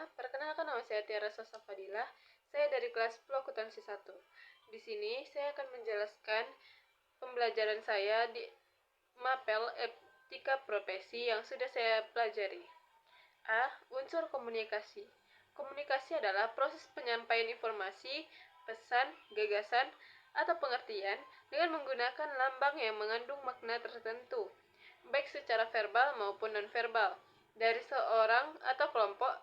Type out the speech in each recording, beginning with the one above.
Perkenalkan nama saya Tiara Sasa Fadilah. Saya dari kelas 10 akuntansi 1. Di sini saya akan menjelaskan pembelajaran saya di mapel etika profesi yang sudah saya pelajari. A. Unsur komunikasi. Komunikasi adalah proses penyampaian informasi, pesan, gagasan, atau pengertian dengan menggunakan lambang yang mengandung makna tertentu, baik secara verbal maupun nonverbal, dari seorang atau kelompok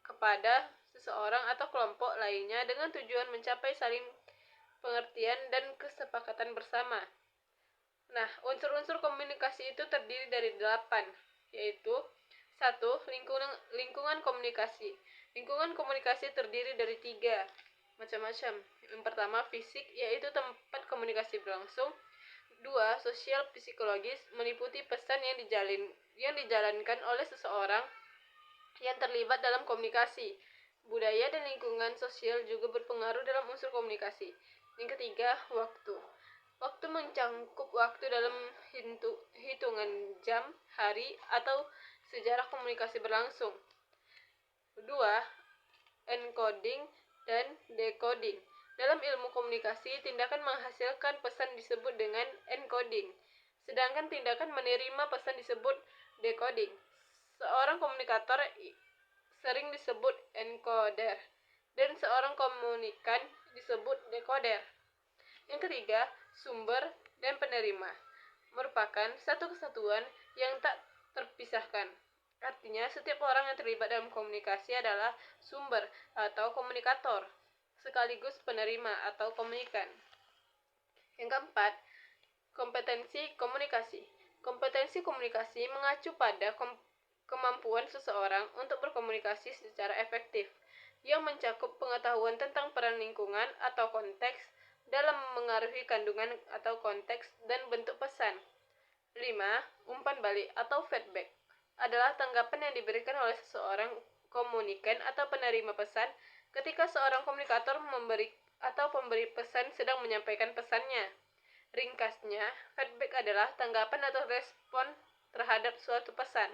kepada seseorang atau kelompok lainnya dengan tujuan mencapai saling pengertian dan kesepakatan bersama. Nah, unsur-unsur komunikasi itu terdiri dari 8, yaitu 1. Lingkungan komunikasi. Lingkungan komunikasi terdiri dari 3 macam-macam. Yang pertama, fisik, yaitu tempat komunikasi berlangsung. 2. Sosial psikologis, meliputi pesan yang dijalankan oleh seseorang yang terlibat dalam komunikasi. Budaya dan lingkungan sosial juga berpengaruh dalam unsur komunikasi. Yang ketiga, waktu. Waktu mencangkup waktu dalam hitungan jam, hari, atau sejarah komunikasi berlangsung. 2. Encoding dan decoding. Dalam ilmu komunikasi, tindakan menghasilkan pesan disebut dengan encoding, sedangkan tindakan menerima pesan disebut decoding. Seorang komunikator sering disebut encoder, dan seorang komunikan disebut decoder. Yang ketiga, sumber dan penerima merupakan satu kesatuan yang tak terpisahkan. Artinya, setiap orang yang terlibat dalam komunikasi adalah sumber atau komunikator, sekaligus penerima atau komunikan. Yang keempat, kompetensi komunikasi. Kompetensi komunikasi mengacu pada kemampuan seseorang untuk berkomunikasi secara efektif, yang mencakup pengetahuan tentang peran lingkungan atau konteks dalam mengaruhi kandungan atau konteks dan bentuk pesan. 5. Umpan balik atau feedback adalah tanggapan yang diberikan oleh seseorang komunikan atau penerima pesan ketika seorang komunikator memberi atau pemberi pesan sedang menyampaikan pesannya. Ringkasnya, feedback adalah tanggapan atau respon terhadap suatu pesan.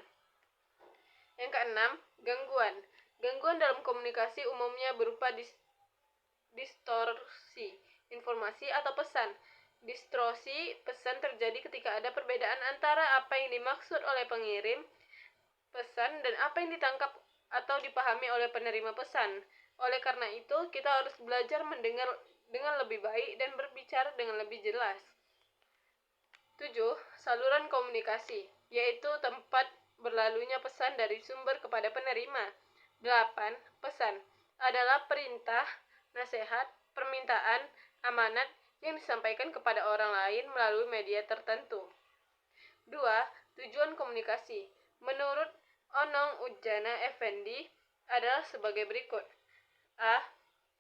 Yang keenam, gangguan. Gangguan dalam komunikasi umumnya berupa distorsi informasi atau pesan. Distorsi pesan terjadi ketika ada perbedaan antara apa yang dimaksud oleh pengirim pesan dan apa yang ditangkap atau dipahami oleh penerima pesan. Oleh karena itu, kita harus belajar mendengar dengan lebih baik dan berbicara dengan lebih jelas. 7. Saluran komunikasi, yaitu tempat berlalunya pesan dari sumber kepada penerima. 8. Pesan adalah perintah, nasihat, permintaan, amanat yang disampaikan kepada orang lain melalui media tertentu. 2. Tujuan komunikasi. Menurut Onong Ujjana Effendi adalah sebagai berikut. A.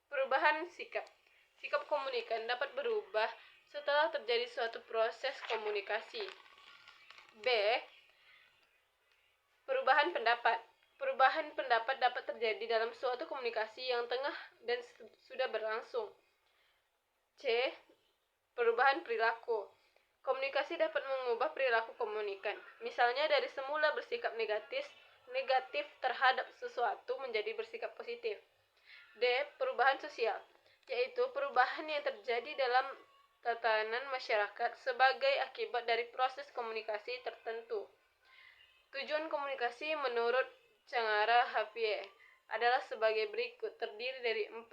Perubahan sikap. Sikap komunikan dapat berubah setelah terjadi suatu proses komunikasi. B. Perubahan pendapat. Perubahan pendapat dapat terjadi dalam suatu komunikasi yang tengah dan sudah berlangsung. C. Perubahan perilaku. Komunikasi dapat mengubah perilaku komunikan. Misalnya dari semula bersikap negatif terhadap sesuatu menjadi bersikap positif. D. Perubahan sosial, yaitu perubahan yang terjadi dalam tatanan masyarakat sebagai akibat dari proses komunikasi tertentu. Tujuan komunikasi menurut Cangara Javier adalah sebagai berikut, terdiri dari 4.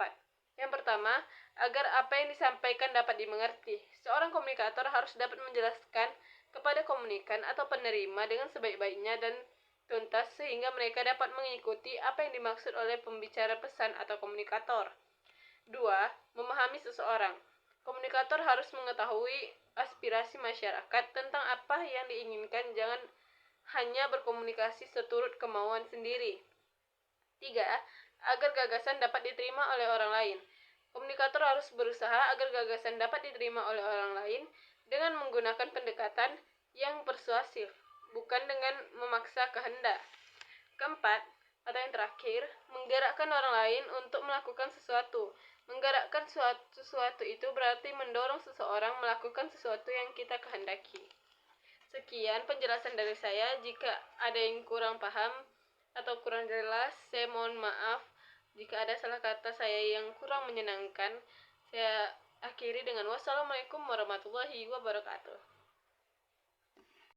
Yang pertama, agar apa yang disampaikan dapat dimengerti. Seorang komunikator harus dapat menjelaskan kepada komunikan atau penerima dengan sebaik-baiknya dan tuntas sehingga mereka dapat mengikuti apa yang dimaksud oleh pembicara pesan atau komunikator. 2. Memahami seseorang. Komunikator harus mengetahui aspirasi masyarakat tentang apa yang diinginkan, jangan hanya berkomunikasi seturut kemauan sendiri. 3. Agar gagasan dapat diterima oleh orang lain. Komunikator harus berusaha agar gagasan dapat diterima oleh orang lain dengan menggunakan pendekatan yang persuasif, bukan dengan memaksa kehendak. 4. Atau yang terakhir, menggerakkan orang lain untuk melakukan sesuatu. Menggerakkan sesuatu itu berarti mendorong seseorang melakukan sesuatu yang kita kehendaki. Sekian penjelasan dari saya. Jika ada yang kurang paham atau kurang jelas, saya mohon maaf. Jika ada salah kata saya yang kurang menyenangkan, saya akhiri dengan wassalamualaikum warahmatullahi wabarakatuh.